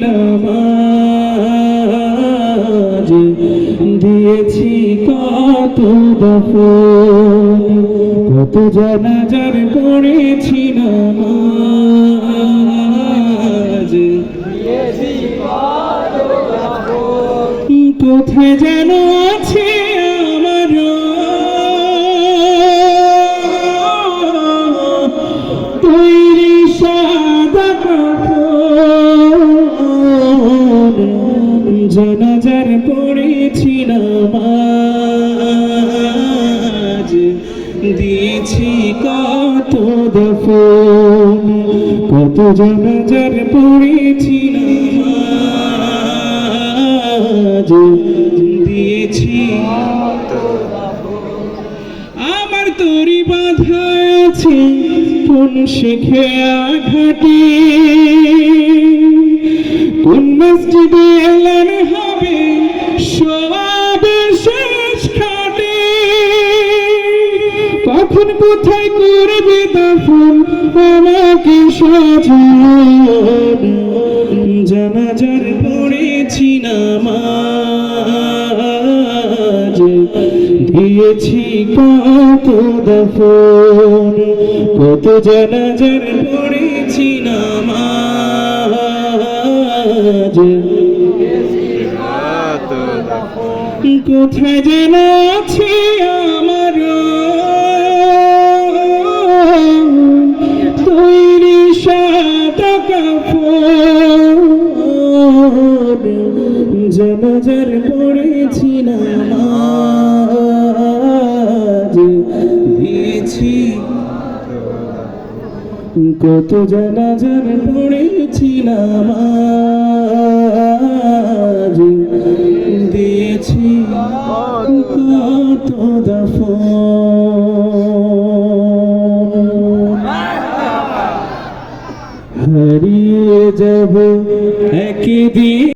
নামাজ, দিয়েছি কত দফন, কত জানাজার পড়েছি নামাজ, কোথায় যেন আছে আমার তৈরি সাদা কাফন, জানাজার পড়েছি নামাজ, দিয়েছি কত দফন, কত জানাজার পড়েছি নামাজ, দিয়েছি। আমার তরি বাঁধা আছে কোন শিখে আঘাটে, কোন মসজিদে এলান হবে সবে শেষ খাটে, কখন কোথায় করবে দাফন আমাকে সাজান, জানাজার পড়েছি নামাজ, দিয়েছি কত দফন, কত জানাজার পড়েছি নামাজ, কোথায় যেন আছে আমার তৈরি সাদা কাফন, জানাজার পড়েছি নামাজ, দিয়েছি কত জানাজার পড়েছি নামাজ, দিয়েছি কত দফন। হারিয়ে যাব একদিন।